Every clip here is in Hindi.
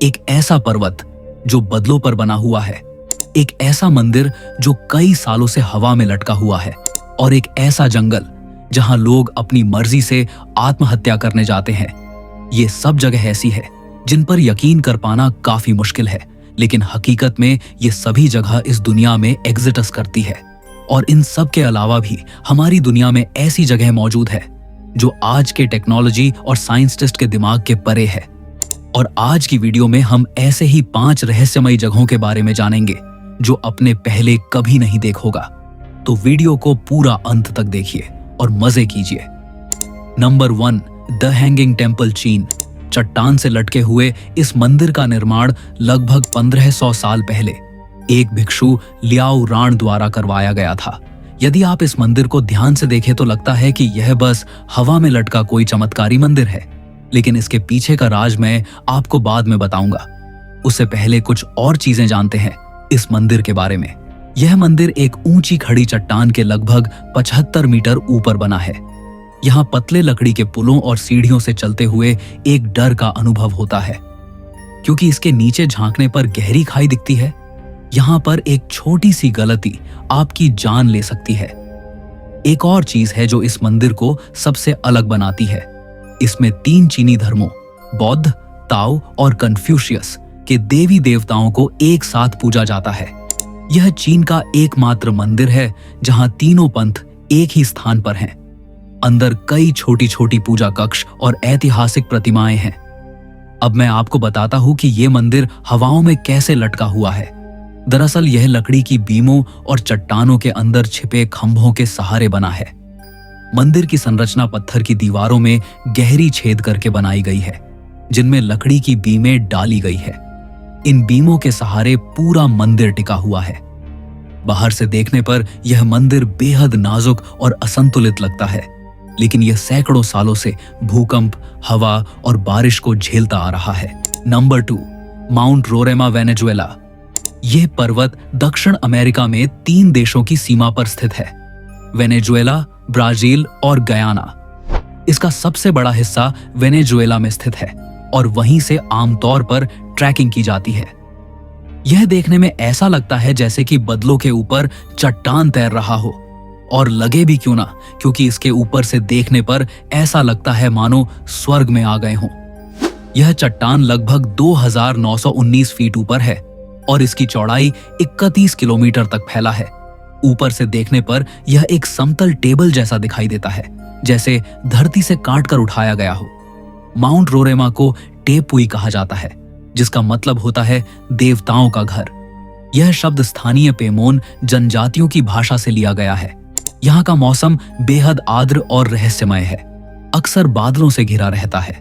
एक ऐसा पर्वत जो बादलों पर बना हुआ है, एक ऐसा मंदिर जो कई सालों से हवा में लटका हुआ है, और एक ऐसा जंगल जहां लोग अपनी मर्जी से आत्महत्या करने जाते हैं। ये सब जगह ऐसी है जिन पर यकीन कर पाना काफी मुश्किल है, लेकिन हकीकत में ये सभी जगह इस दुनिया में एग्जिस्ट करती है। और इन सब के अलावा भी हमारी दुनिया में ऐसी जगह मौजूद है जो आज के टेक्नोलॉजी और साइंटिस्ट के दिमाग के परे है। और आज की वीडियो में हम ऐसे ही 5 रहस्यमयी जगहों के बारे में जानेंगे जो अपने पहले कभी नहीं देखा होगा। तो वीडियो को पूरा अंत तक देखिए और मजे कीजिए। नंबर 1, द हैंगिंग टेम्पल, चीन। चट्टान से लटके हुए इस मंदिर का निर्माण लगभग 1500 साल पहले एक भिक्षु लियाओ राण द्वारा करवाया गया था। यदि आप इस मंदिर को ध्यान से देखें तो लगता है कि यह बस हवा में लटका कोई चमत्कारी मंदिर है, लेकिन इसके पीछे का राज मैं आपको बाद में बताऊंगा। उससे पहले कुछ और चीजें जानते हैं इस मंदिर के बारे में। यह मंदिर एक ऊंची खड़ी चट्टान के लगभग 75 मीटर ऊपर बना है। यहाँ पतले लकड़ी के पुलों और सीढ़ियों से चलते हुए एक डर का अनुभव होता है, क्योंकि इसके नीचे झांकने पर गहरी खाई दिखती है। यहाँ पर एक छोटी सी गलती आपकी जान ले सकती है। एक और चीज है जो इस मंदिर को सबसे अलग बनाती है। इसमें 3 चीनी धर्मों, बौद्ध, ताओ और कन्फ्यूशियस के देवी देवताओं को एक साथ पूजा जाता है। यह चीन का एकमात्र मंदिर है जहां तीनों पंथ एक ही स्थान पर हैं। अंदर कई छोटी छोटी पूजा कक्ष और ऐतिहासिक प्रतिमाएं हैं। अब मैं आपको बताता हूं कि यह मंदिर हवाओं में कैसे लटका हुआ है। दरअसल यह लकड़ी की बीमों और चट्टानों के अंदर छिपे खंभों के सहारे बना है। मंदिर की संरचना पत्थर की दीवारों में गहरी छेद करके बनाई गई है, जिनमें लकड़ी की बीमें डाली गई है। इन बीमों के सहारे पूरा मंदिर टिका हुआ है। बाहर से देखने पर यह मंदिर बेहद नाजुक और असंतुलित लगता है, लेकिन यह सैकड़ों सालों से भूकंप, हवा और बारिश को झेलता आ रहा है। Number 2, mount Roraima, Venezuela. यह पर्वत दक्षिण अमेरिका में 3 देशों की सीमा पर स्थित है, वेनेजुएला, ब्राजील और गयाना। इसका सबसे बड़ा हिस्सा वेनेजुएला में स्थित है और वहीं से आमतौर पर ट्रैकिंग की जाती है। यह देखने में ऐसा लगता है जैसे कि बादलों के ऊपर चट्टान तैर रहा हो, और लगे भी क्यों ना, क्योंकि इसके ऊपर से देखने पर ऐसा लगता है मानो स्वर्ग में आ गए हों। यह चट्टान लगभग 2919 फीट ऊपर है और इसकी चौड़ाई 31 किलोमीटर तक फैला है। ऊपर से देखने पर यह एक समतल टेबल जैसा दिखाई देता है, जैसे धरती से काट कर उठाया गया हो। माउंट रोरेमा को टेपुई कहा जाता है, जिसका मतलब होता है देवताओं का घर। यह शब्द स्थानीय पेमोन जनजातियों की भाषा से लिया गया है। यहाँ का मौसम बेहद आर्द्र और रहस्यमय है, अक्सर बादलों से घिरा रहता है।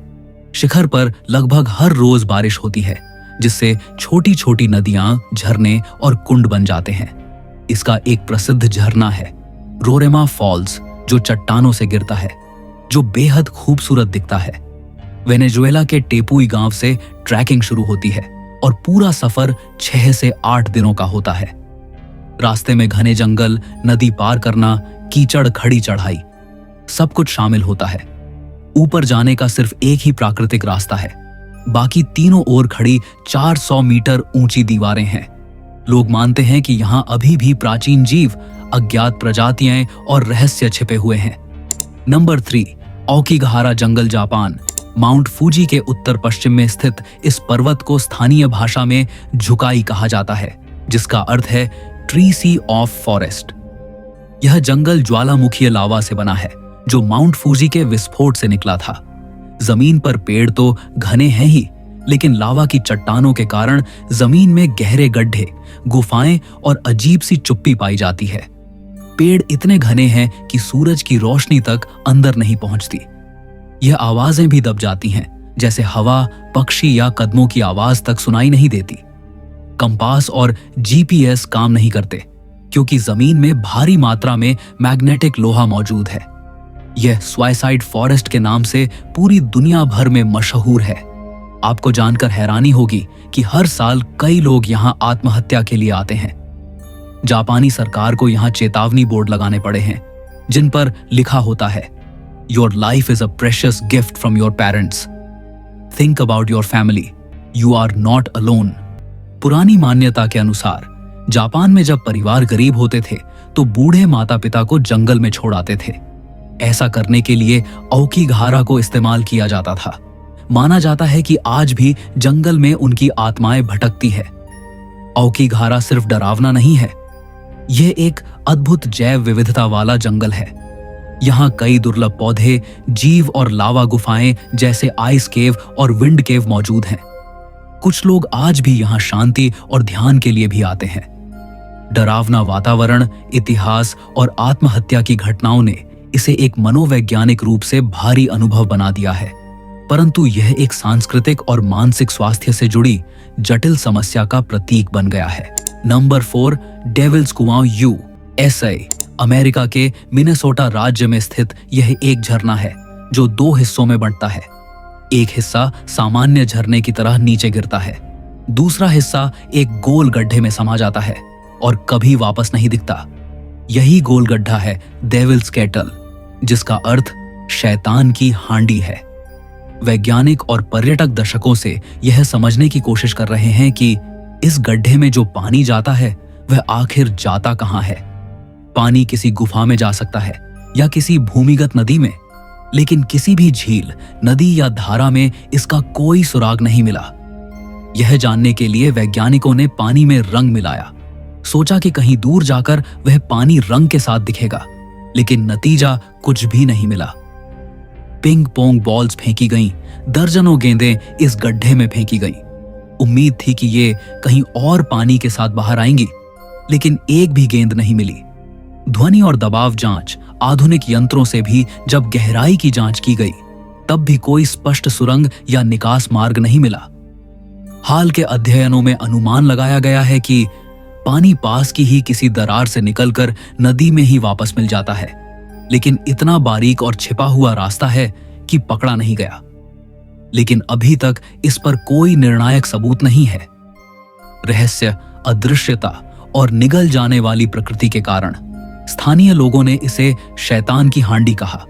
शिखर पर लगभग हर रोज बारिश होती है, जिससे छोटी छोटी नदियां, झरने और कुंड बन जाते हैं। इसका एक प्रसिद्ध झरना है रोरेमा फॉल्स, जो चट्टानों से गिरता है, जो बेहद खूबसूरत दिखता है। वेनेजुएला के टेपुई गांव से ट्रैकिंग शुरू होती है और पूरा सफर 6 से 8 दिनों का होता है। रास्ते में घने जंगल, नदी पार करना, कीचड़, खड़ी चढ़ाई, सब कुछ शामिल होता है। ऊपर जाने का सिर्फ एक ही प्राकृतिक रास्ता है, बाकी तीनों ओर खड़ी 400 मीटर ऊंची दीवारें हैं। लोग मानते हैं कि यहाँ अभी भी प्राचीन जीव, अज्ञात प्रजातियां और रहस्य छिपे हुए हैं। नंबर 3, ओकिगहारा जंगल, जापान। माउंट फूजी के उत्तर पश्चिम में स्थित इस पर्वत को स्थानीय भाषा में झुकाई कहा जाता है, जिसका अर्थ है ट्री सी ऑफ फॉरेस्ट। यह जंगल ज्वालामुखीय लावा से बना है, जो माउंट फूजी के विस्फोट से निकला था। जमीन पर पेड़ तो घने हैं ही, लेकिन लावा की चट्टानों के कारण जमीन में गहरे गड्ढे, गुफाएं और अजीब सी चुप्पी पाई जाती है। पेड़ इतने घने हैं कि सूरज की रोशनी तक अंदर नहीं पहुंचती। यह आवाजें भी दब जाती हैं, जैसे हवा, पक्षी या कदमों की आवाज तक सुनाई नहीं देती। कंपास और जीपीएस काम नहीं करते, क्योंकि जमीन में भारी मात्रा में मैग्नेटिक लोहा मौजूद है। यह सुसाइड फॉरेस्ट के नाम से पूरी दुनिया भर में मशहूर है। आपको जानकर हैरानी होगी कि हर साल कई लोग यहां आत्महत्या के लिए आते हैं। जापानी सरकार को यहां चेतावनी बोर्ड लगाने पड़े हैं, जिन पर लिखा होता है, your life is a precious gift from your parents, think about your family, you are not alone. पुरानी मान्यता के अनुसार जापान में जब परिवार गरीब होते थे तो बूढ़े माता पिता को जंगल में छोड़ आते थे। ऐसा करने के लिए औकीघारा को इस्तेमाल किया जाता था। माना जाता है कि आज भी जंगल में उनकी आत्माएं भटकती है। औकीघारा सिर्फ डरावना नहीं है, यह एक अद्भुत जैव विविधता वाला जंगल है। यहाँ कई दुर्लभ पौधे, जीव और लावा गुफाएं जैसे आइस केव और विंड केव मौजूद हैं। कुछ लोग आज भी यहाँ शांति और ध्यान के लिए भी आते हैं। डरावना वातावरण, इतिहास और आत्महत्या की घटनाओं ने इसे एक मनोवैज्ञानिक रूप से भारी अनुभव बना दिया है, परंतु यह एक सांस्कृतिक और मानसिक स्वास्थ्य से जुड़ी जटिल समस्या का प्रतीक बन गया है। नंबर 4, डेविल्स कुआं USA। अमेरिका के मिनेसोटा राज्य में स्थित यह एक झरना है जो 2 हिस्सों में बंटता है। एक हिस्सा सामान्य झरने की तरह नीचे गिरता है, दूसरा हिस्सा एक गोल गड्ढे में समा जाता है और कभी वापस नहीं दिखता। यही गोल गड्ढा है डेविल्स केटल, जिसका अर्थ शैतान की हांडी है। वैज्ञानिक और पर्यटक दशकों से यह समझने की कोशिश कर रहे हैं कि इस गड्ढे में जो पानी जाता है वह आखिर जाता कहां है। पानी किसी गुफा में जा सकता है या किसी भूमिगत नदी में, लेकिन किसी भी झील, नदी या धारा में इसका कोई सुराग नहीं मिला। यह जानने के लिए वैज्ञानिकों ने पानी में रंग मिलाया। सोचा कि कहीं दूर जाकर वह पानी रंग के साथ दिखेगा, लेकिन नतीजा कुछ भी नहीं मिला। पिंग पोंग बॉल्स फेंकी गईं, दर्जनों गेंदें इस गड्ढे में फेंकी गईं। उम्मीद थी कि ये कहीं और पानी के साथ बाहर आएंगी, लेकिन एक भी गेंद नहीं मिली। ध्वनि और दबाव जांच, आधुनिक यंत्रों से भी जब गहराई की जांच की गई, तब भी कोई स्पष्ट सुरंग या निकास मार्ग नहीं मिला। हाल के अध्ययनों में अनुमान लगाया गया है कि पानी पास की ही किसी दरार से निकलकर नदी में ही वापस मिल जाता है, लेकिन इतना बारीक और छिपा हुआ रास्ता है कि पकड़ा नहीं गया। लेकिन अभी तक इस पर कोई निर्णायक सबूत नहीं है। रहस्य, अदृश्यता और निगल जाने वाली प्रकृति के कारण स्थानीय लोगों ने इसे शैतान की हांडी कहा।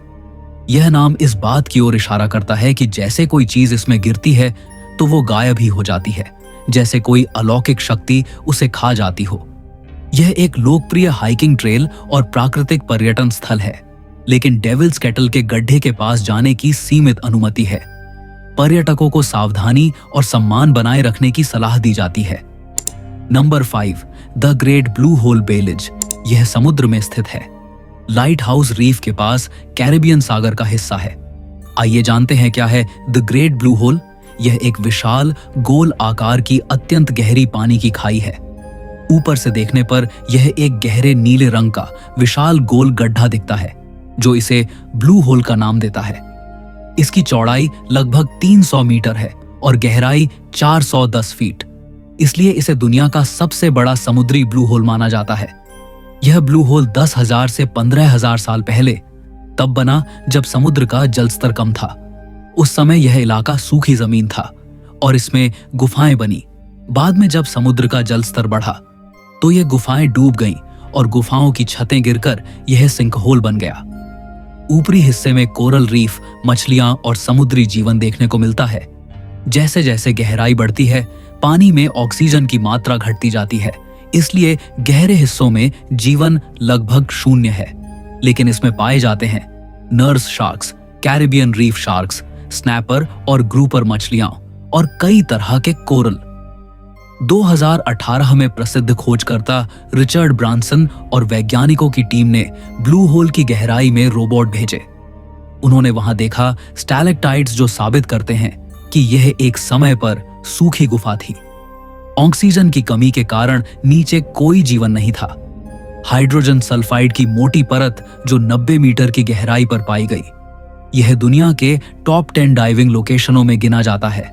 यह नाम इस बात की ओर इशारा करता है कि जैसे कोई चीज इसमें गिरती है तो वो गायब ही हो जाती है, जैसे कोई अलौकिक शक्ति उसे खा जाती हो। यह एक लोकप्रिय हाइकिंग ट्रेल और प्राकृतिक पर्यटन स्थल है, लेकिन डेविल्स केटल के गड्ढे के पास जाने की सीमित अनुमति है। पर्यटकों को सावधानी और सम्मान बनाए रखने की सलाह दी जाती है। Number 5, the great blue hole Belize. यह समुद्र में स्थित है। लाइट हाउस रीफ के पास कैरिबियन सागर का हिस्सा है। आइए जानते हैं क्या है द ग्रेट ब्लू होल। यह एक विशाल गोल आकार की अत्यंत गहरी पानी की खाई है। ऊपर से देखने पर यह एक गहरे नीले रंग का विशाल गोल गड्ढा दिखता है, जो इसे ब्लू होल का नाम देता है। इसकी चौड़ाई लगभग 300 मीटर है और गहराई 410 फीट, इसलिए इसे दुनिया का सबसे बड़ा समुद्री ब्लू होल माना जाता है। यह ब्लू होल 10,000 से 15,000 साल पहले तब बना जब समुद्र का जलस्तर कम था। उस समय यह इलाका सूखी जमीन था और इसमें गुफाएं बनी। बाद में जब समुद्र का जलस्तर बढ़ा तो ये गुफाएं डूब गईं और गुफाओं की छतें गिरकर यह सिंकहोल बन गया। ऊपरी हिस्से में कोरल रीफ, मछलियां और समुद्री जीवन देखने को मिलता है। जैसे जैसे गहराई बढ़ती है, पानी में ऑक्सीजन की मात्रा घटती जाती है, इसलिए गहरे हिस्सों में जीवन लगभग शून्य है। लेकिन इसमें पाए जाते हैं nurse sharks, Caribbean reef sharks, snapper और ग्रुपर मछलियां और कई तरह के कोरल। 2018 में प्रसिद्ध खोजकर्ता रिचर्ड ब्रांसन और वैज्ञानिकों की टीम ने ब्लू होल की गहराई में रोबोट भेजे। उन्होंने वहां देखा स्टैलेक्टाइट्स, जो साबित करते हैं कि यह एक समय पर सूखी गुफा थी। ऑक्सीजन की कमी के कारण नीचे कोई जीवन नहीं था। हाइड्रोजन सल्फाइड की मोटी परत जो 90 मीटर की गहराई पर पाई गई। यह दुनिया के टॉप 10 डाइविंग लोकेशनों में गिना जाता है।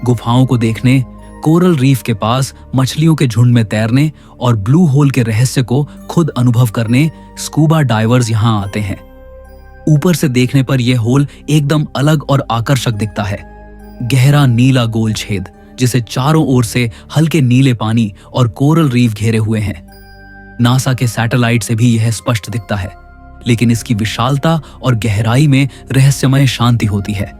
गुफाओं को देखने, कोरल रीफ के पास मछलियों के झुंड में तैरने और ब्लू होल के रहस्य को खुद अनुभव करने स्कूबा डाइवर्स यहां आते हैं। ऊपर से देखने पर यह होल एकदम अलग और आकर्षक दिखता है। गहरा नीला गोल छेद जिसे चारों ओर से हल्के नीले पानी और कोरल रीफ घेरे हुए हैं। नासा के सैटेलाइट से भी यह स्पष्ट दिखता है, लेकिन इसकी विशालता और गहराई में रहस्यमय शांति होती है।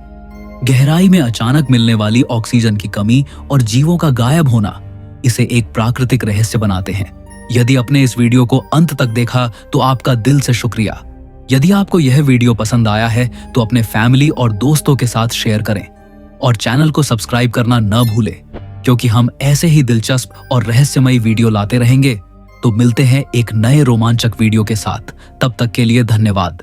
गहराई में अचानक मिलने वाली ऑक्सीजन की कमी और जीवों का गायब होना इसे एक प्राकृतिक रहस्य बनाते हैं। यदि आपने इस वीडियो को अंत तक देखा तो आपका दिल से शुक्रिया। यदि आपको यह वीडियो पसंद आया है तो अपने फैमिली और दोस्तों के साथ शेयर करें और चैनल को सब्सक्राइब करना न भूलें, क्योंकि हम ऐसे ही दिलचस्प और रहस्यमयी वीडियो लाते रहेंगे। तो मिलते हैं एक नए रोमांचक वीडियो के साथ। तब तक के लिए धन्यवाद।